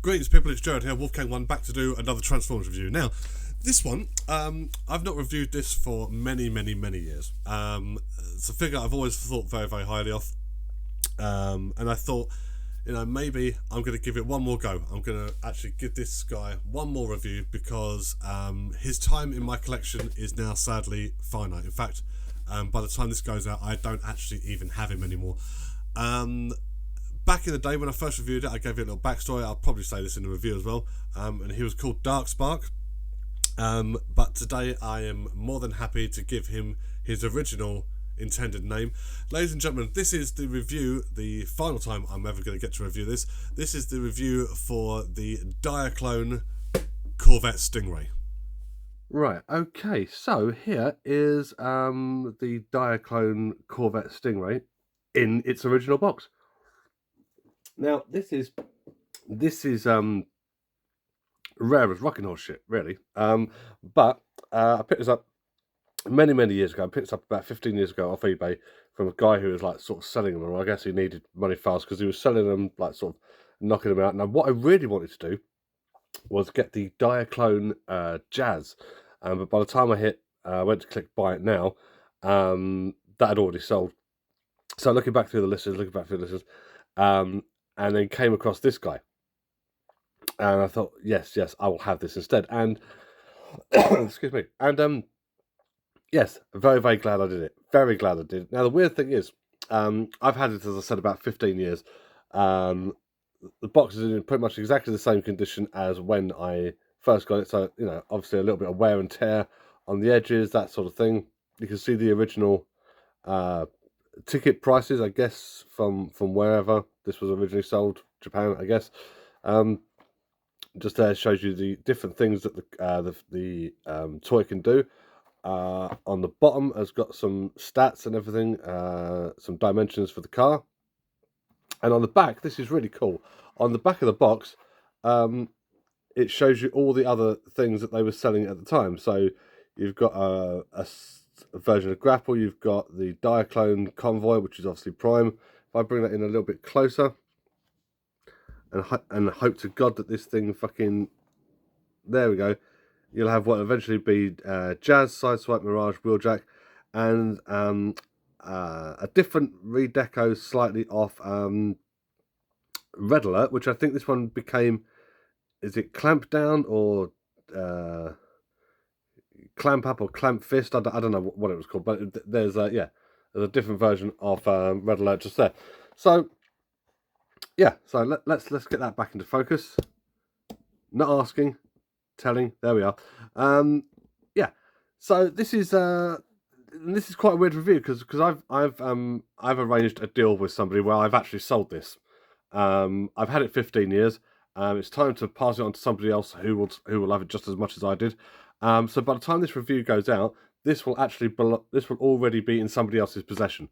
Greetings people, it's Jared here, Wolfgang1, back to do another Transformers review. Now, this one, I've not reviewed this for many years. It's a figure I've always thought very highly of. And I thought, maybe I'm going to give it one more go. I'm going to actually give this guy one more review because his time in my collection is now sadly finite. In fact, by the time this goes out, I don't actually even have him anymore. Back in the day when I first reviewed it, I gave it a little backstory. I'll probably say this in the review as well. And he was called Darkspark. But today I am more than happy to give him his original intended name. Ladies and gentlemen, this is the review, the final time I'm ever going to get to review this. This is the review for the Diaclone Corvette Stingray. Right, okay, so here is the Diaclone Corvette Stingray in its original box. Now, this is rare as rocking horse shit, really. But I picked this up many years ago. I picked this up about 15 years ago off eBay from a guy who was like sort of selling them. I guess he needed money fast because he was selling them, like sort of knocking them out. Now, what I really wanted to do was get the Diaclone Jazz. But by the time I went to click buy it now, that had already sold. So looking back through the listings, and then came across this guy. And I thought, yes, I will have this instead. And, excuse me. And, yes, very glad I did it. Very glad I did it. Now, the weird thing is, I've had it, as I said, about 15 years. The box is in pretty much exactly the same condition as when I first got it. So, obviously a little bit of wear and tear on the edges, that sort of thing. You can see the original ticket prices, I guess, from wherever this was originally sold, Japan, I guess. Just there shows you the different things that the toy can do. On the bottom has got some stats and everything, some dimensions for the car. And on the back, this is really cool. On the back of the box, it shows you all the other things that they were selling at the time. So you've got a version of Grapple, you've got the Diaclone Convoy, which is obviously Prime. If I bring that in a little bit closer, and hope to God that this thing fucking... There we go. You'll have what will eventually be Jazz, Sideswipe, Mirage, Wheeljack, and a different redeco slightly off Red Alert, which I think this one became... Is it Clamp Down or... Clamp Up or Clamp Fist? I don't know what it was called, but there's a different version of Red Alert just there. So yeah, so let's get that back into focus. Not asking, telling. There we are. Yeah. So this is quite a weird review because I've arranged a deal with somebody where I've actually sold this. I've had it 15 years. It's time to pass it on to somebody else who will love it just as much as I did. So by the time this review goes out, this will already be in somebody else's possession,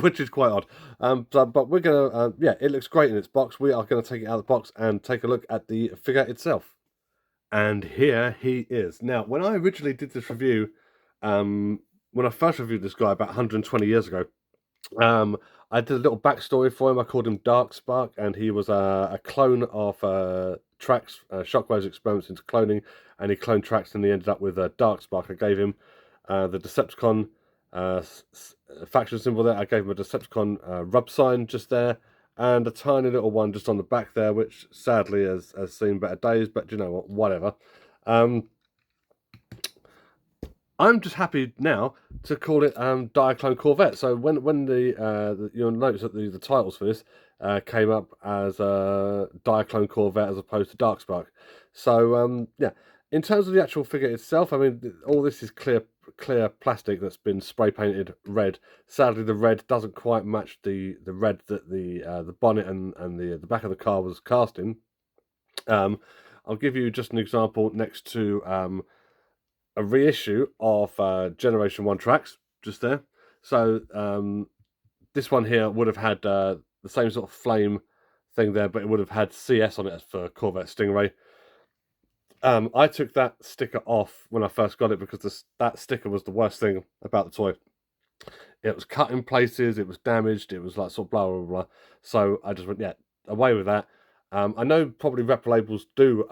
which is quite odd. But we're gonna, it looks great in its box. We are gonna take it out of the box and take a look at the figure itself. And here he is. Now, when I originally did this review, when I first reviewed this guy about 120 years ago, I did a little backstory for him. I called him Darkspark, and he was a clone of Trax, Shockwave's experiments into cloning, and he cloned Trax, and he ended up with Darkspark. I gave him the Decepticon faction symbol there. I gave him a Decepticon rub sign just there, and a tiny little one just on the back there, which sadly has seen better days, but you know what, whatever. I'm just happy now to call it Diaclone Corvette. So when you'll notice that the titles for this came up as Diaclone Corvette as opposed to Darkspark. So yeah, in terms of the actual figure itself, I mean, all this is clear plastic that's been spray painted red. Sadly, the red doesn't quite match the red that the bonnet and the back of the car was cast in. I'll give you just an example next to a reissue of Generation 1 Trax, just there. So this one here would have had the same sort of flame thing there, but it would have had CS on it for Corvette Stingray. I took that sticker off when I first got it because that sticker was the worst thing about the toy. It was cut in places, it was damaged, it was like sort of blah, blah, blah. So I just went, yeah, away with that. I know probably rep labels do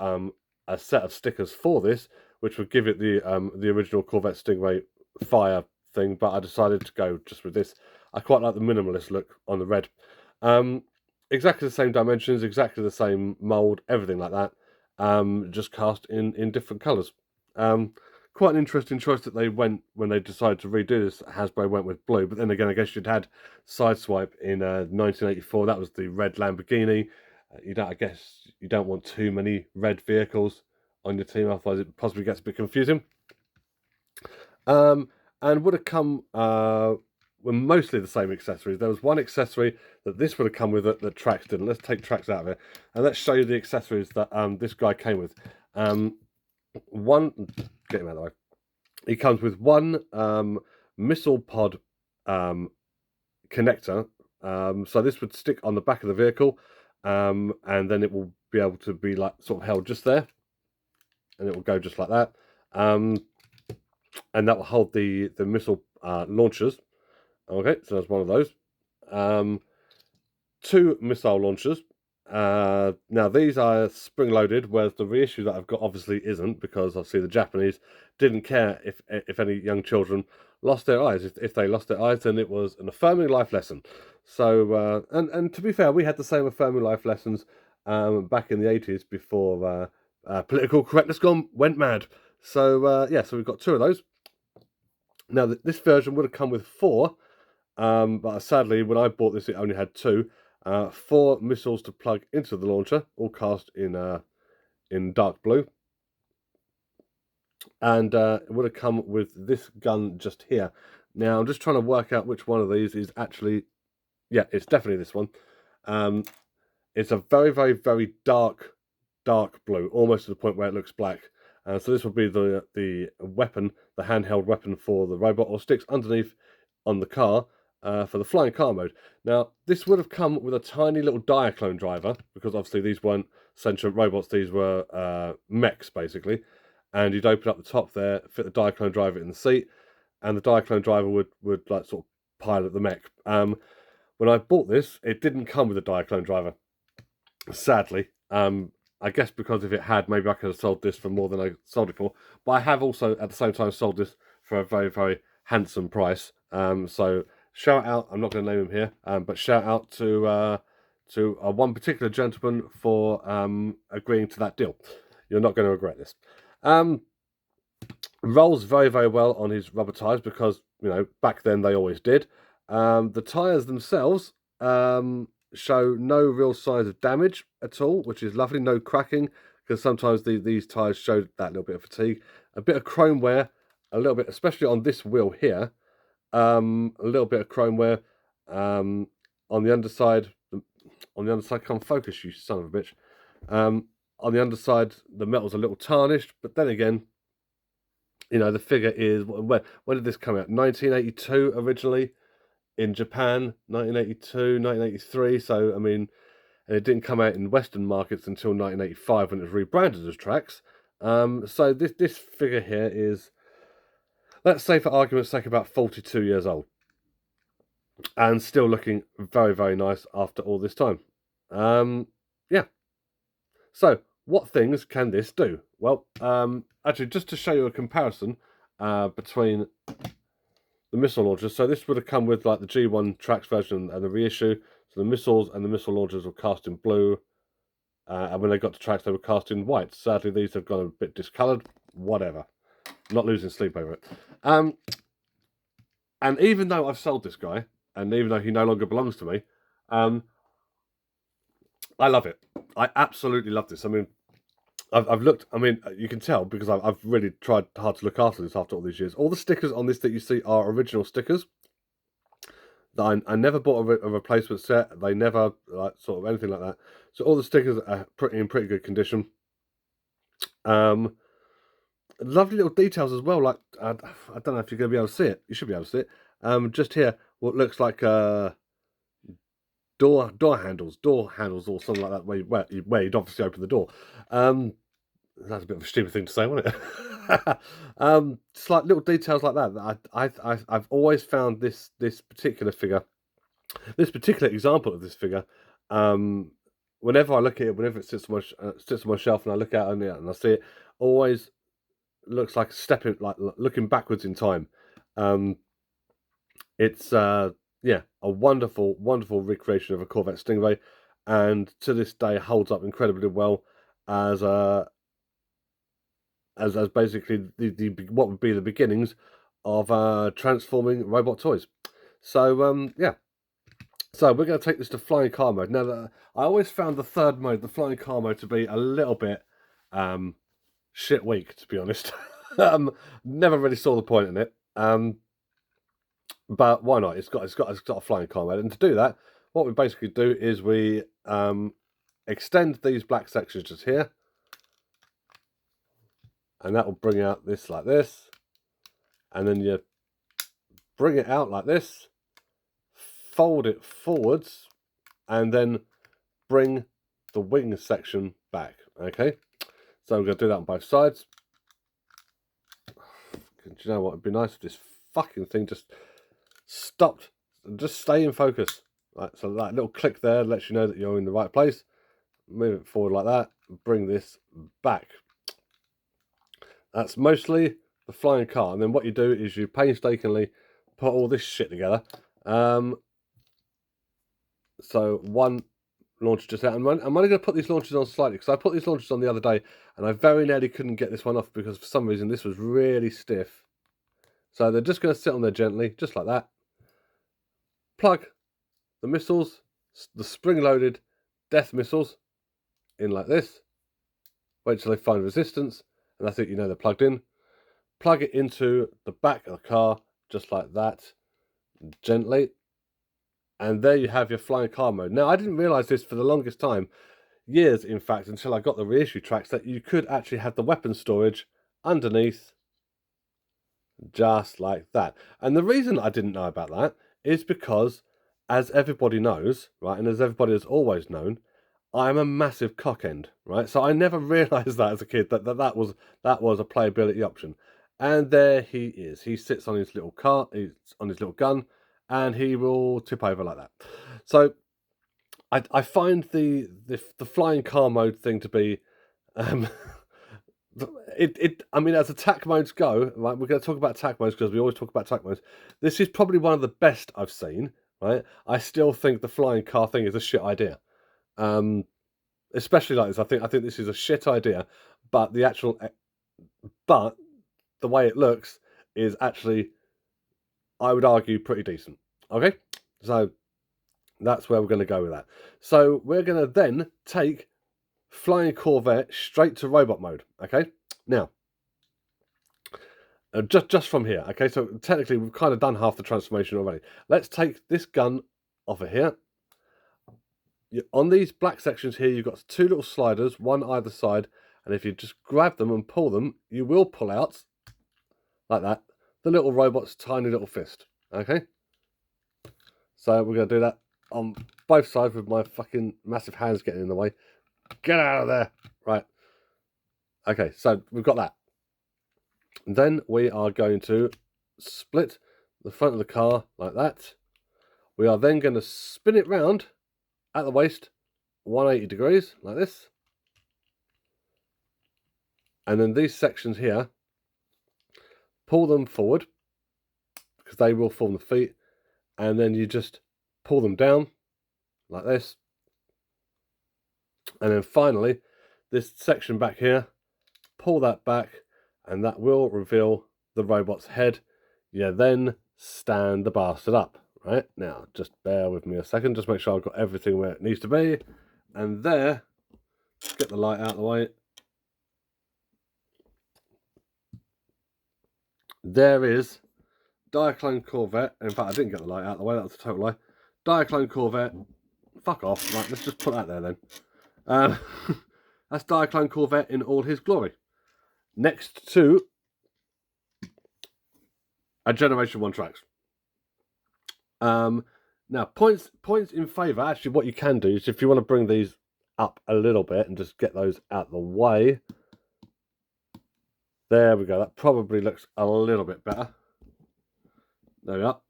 a set of stickers for this, which would give it the original Corvette Stingray fire thing, but I decided to go just with this. I quite like the minimalist look on the red. Exactly the same dimensions, exactly the same mold, everything like that. Just cast in different colours. Quite an interesting choice that they went when they decided to redo this. Hasbro went with blue, but then again, I guess you'd had Sideswipe in 1984. That was the red Lamborghini. I guess you don't want too many red vehicles on your team, otherwise it possibly gets a bit confusing. And would have come with mostly the same accessories. There was one accessory that this would have come with that Trax didn't. Let's take Trax out of it, and let's show you the accessories that this guy came with. One, get him out of the way. He comes with one missile pod connector. So this would stick on the back of the vehicle, and then it will be able to be like sort of held just there, and it will go just like that. And that will hold the missile launchers. Okay, so that's one of those. 2 missile launchers. Now these are spring-loaded, whereas the reissue that I've got obviously isn't, because obviously the Japanese didn't care if any young children lost their eyes. If they lost their eyes, then it was an affirming life lesson. So and to be fair, we had the same affirming life lessons back in the 80s before political correctness went mad. So yeah, so we've got 2 of those. Now this version would have come with 4, but sadly when I bought this, it only had 2. 4 missiles to plug into the launcher, all cast in dark blue, and it would have come with this gun just here. Now I'm just trying to work out which one of these is actually, yeah, it's definitely this one. It's a very, very, very dark blue, almost to the point where it looks black. So this will be the weapon, the handheld weapon for the robot, or sticks underneath on the car. For the flying car mode. Now, this would have come with a tiny little Diaclone driver, because obviously these weren't sentient robots, these were mechs, basically. And you'd open up the top there, fit the Diaclone driver in the seat, and the Diaclone driver would like sort of pilot the mech. When I bought this, it didn't come with a Diaclone driver, sadly. I guess because if it had, maybe I could have sold this for more than I sold it for. But I have also, at the same time, sold this for a very, very handsome price. So shout out, I'm not going to name him here, but shout out to one particular gentleman for agreeing to that deal. You're not going to regret this. Rolls very, very well on his rubber tyres, because, you know, back then they always did. The tyres themselves show no real signs of damage at all, which is lovely. No cracking, because sometimes these tyres show that little bit of fatigue. A bit of chrome wear, a little bit, especially on this wheel here. A little bit of chrome wear on the underside. Can't focus, you son of a bitch. On the underside, the metal's a little tarnished, but then again, you know, the figure is, when did this come out? 1982 originally in Japan, 1982, 1983. So I mean, it didn't come out in Western markets until 1985 when it was rebranded as Trax. So this figure here is, let's say for argument's sake, about 42 years old, and still looking very, very nice after all this time. Yeah. So what things can this do? Well, actually, just to show you a comparison between the missile launchers. So this would have come with like the G1 Trax version and the reissue. So the missiles and the missile launchers were cast in blue, and when they got to Trax, they were cast in white. Sadly, these have gone a bit discoloured. Whatever. Not losing sleep over it. And even though I've sold this guy, and even though he no longer belongs to me, I love it. I absolutely love this. I mean, I've looked, I mean, you can tell because I've really tried hard to look after this after all these years. All the stickers on this that you see are original stickers. That I never bought a replacement set. They never, like, sort of anything like that. So all the stickers are in pretty good condition. Lovely little details as well. Like, I don't know if you're going to be able to see it. You should be able to see it. Just here, what looks like door handles, or something like that, where you'd obviously open the door. That's a bit of a stupid thing to say, wasn't it? Just like little details like that. I've always found this particular figure, this particular example of this figure, whenever I look at it, whenever it sits on my shelf, and I look at it and I see it, always looks like stepping, like looking backwards in time. It's yeah, a wonderful recreation of a Corvette Stingray, and to this day holds up incredibly well as basically the what would be the beginnings of transforming robot toys. So yeah, so we're going to take this to flying car mode. Now, I always found the third mode, the flying car mode, to be a little bit shit weak, to be honest. Never really saw the point in it. But why not? It's got a flying car mode, and to do that, what we basically do is we extend these black sections just here, and that will bring out this like this, and then you bring it out like this, fold it forwards, and then bring the wing section back. Okay, so we're going to do that on both sides. Do you know what? It'd be nice if this fucking thing just stopped and just stay in focus. Right, so that little click there lets you know that you're in the right place. Move it forward like that, bring this back. That's mostly the flying car, and then what you do is you painstakingly put all this shit together. So one launcher just out, and I'm only going to put these launchers on slightly, because I put these launchers on the other day and I very nearly couldn't get this one off because for some reason this was really stiff. So they're just going to sit on there gently, just like that. Plug the missiles, the spring-loaded death missiles, in like this. Wait till they find resistance, and that's it, you know they're plugged in. Plug it into the back of the car, just like that, gently. And there you have your flying car mode. Now, I didn't realise this for the longest time, years in fact, until I got the reissue tracks, that you could actually have the weapon storage underneath, just like that. And the reason I didn't know about that is because, as everybody knows, right, and as everybody has always known, I'm a massive cock end, right? So I never realised that as a kid, that was a playability option. And there he is. He sits on his little car, he's on his little gun, and he will tip over like that. So I find the flying car mode thing to be I mean, as attack modes go, right, we're going to talk about attack modes because we always talk about attack modes. This is probably one of the best I've seen, right? I still think the flying car thing is a shit idea. Especially like this, I think this is a shit idea, but the way it looks is actually, I would argue, pretty decent. Okay, so that's where we're going to go with that. So we're going to then take flying Corvette straight to robot mode. Okay, now just from here. Okay, so technically we've kind of done half the transformation already. Let's take this gun off of here. On these black sections here, you've got two little sliders, one either side, and if you just grab them and pull them, you will pull out, like that, the little robot's tiny little fist. Okay? So we're going to do that on both sides with my fucking massive hands getting in the way. Get out of there! Right. Okay, so we've got that. Then we are going to split the front of the car like that. We are then going to spin it round at the waist 180 degrees like this, and then these sections here, pull them forward because they will form the feet, and then you just pull them down like this, and then finally this section back here, pull that back, and that will reveal the robot's head. You then stand the bastard up. Right, now just bear with me a second, just make sure I've got everything where it needs to be. And there, get the light out of the way. There is Diaclone Corvette. In fact, I didn't get the light out of the way, that was a total lie. Diaclone Corvette. Fuck off. Right, let's just put that there then. That's Diaclone Corvette in all his glory. Next to a Generation 1 tracks. Now, points in favour. Actually, what you can do is, if you want to bring these up a little bit and just get those out the way. There we go. That probably looks a little bit better. There we are.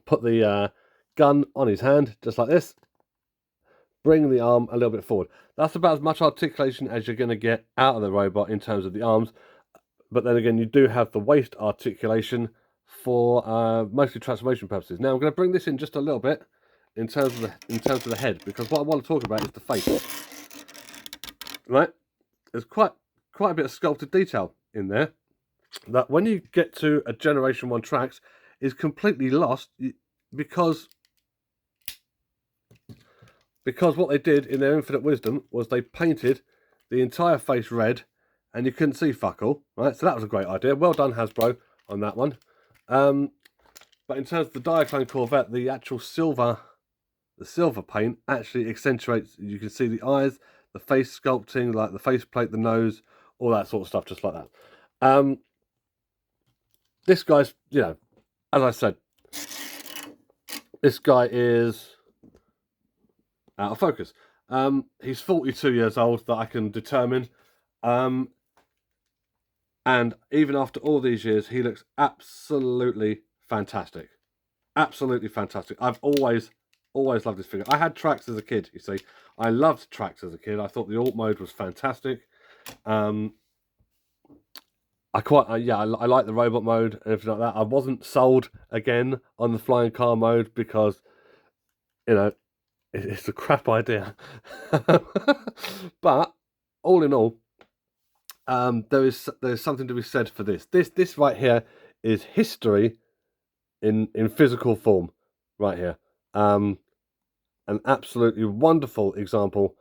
Put the gun on his hand, just like this. bring the arm a little bit forward. That's about as much articulation as you're going to get out of the robot in terms of the arms. But then again, you do have the waist articulation for mostly transformation purposes. Now I'm going to bring this in just a little bit in terms of the head, because what I want to talk about is the face. Right? There's quite a bit of sculpted detail in there that when you get to a Generation 1 Trax is completely lost, because what they did in their infinite wisdom was they painted the entire face red and you couldn't see fuck all, right? So that was a great idea. Well done, Hasbro, on that one. But in terms of the Diaclone Corvette, the actual silver paint actually accentuates, you can see the eyes, the face sculpting, like the faceplate, the nose, all that sort of stuff, just like that. This guy's, you know, as I said, this guy is out of focus. He's 42 years old, that I can determine. And even after all these years, he looks absolutely fantastic. Absolutely fantastic. I've always loved this figure. I had Trax as a kid, you see. I loved Trax as a kid. I thought the alt mode was fantastic. I like the robot mode and everything like that. I wasn't sold again on the flying car mode because, you know, it's a crap idea. But all in all, there's something to be said for this. This right here is history in physical form, right here. An absolutely wonderful example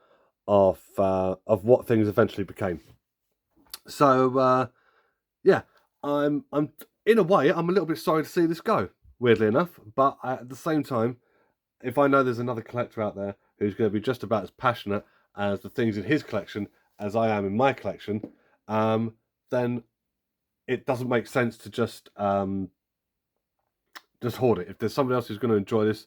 of what things eventually became. So yeah, I'm in a way I'm a little bit sorry to see this go, weirdly enough. But at the same time, if I know there's another collector out there who's going to be just about as passionate as the things in his collection as I am in my collection, then it doesn't make sense to just hoard it. If there's somebody else who's going to enjoy this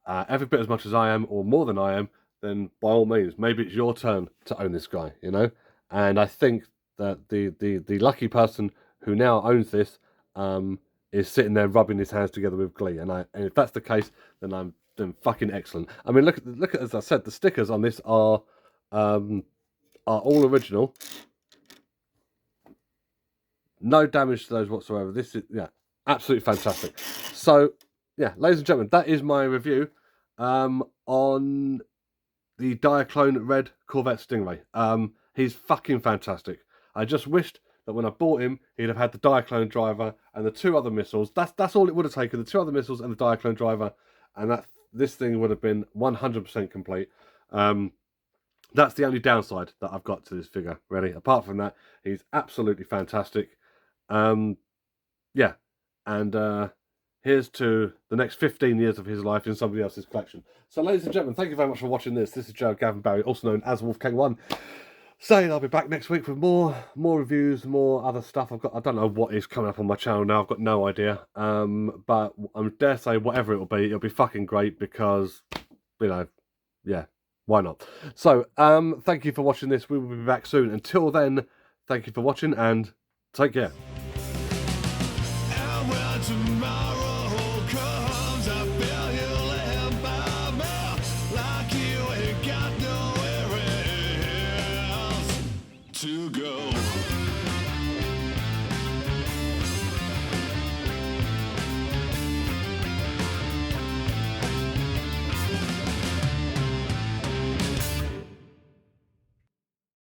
every bit as much as I am, or more than I am, then by all means, maybe it's your turn to own this guy, you know. And I think that the lucky person who now owns this is sitting there rubbing his hands together with glee. And if that's the case, then I'm fucking excellent. I mean, look at as I said, the stickers on this are all original. No damage to those whatsoever. This is, yeah, absolutely fantastic. So yeah, ladies and gentlemen, that is my review on the Diaclone Red Corvette Stingray. He's fucking fantastic. I just wished that when I bought him, he'd have had the Diaclone driver and the 2 other missiles. That's all it would have taken, the 2 other missiles and the Diaclone driver, and this thing would have been 100% complete. That's the only downside that I've got to this figure, really. Apart from that, he's absolutely fantastic. Yeah, and here's to the next 15 years of his life in somebody else's collection. So, ladies and gentlemen, thank you very much for watching this. This is Joe Gavin Barry, also known as Wolfgang1, saying I'll be back next week with more reviews, more other stuff. I don't know what is coming up on my channel now. I've got no idea. But I dare say whatever it'll be fucking great because, you know, yeah, why not? So, thank you for watching this. We will be back soon. Until then, thank you for watching and take care. And when tomorrow comes, I feel you laying by me, like you ain't got nowhere else to go.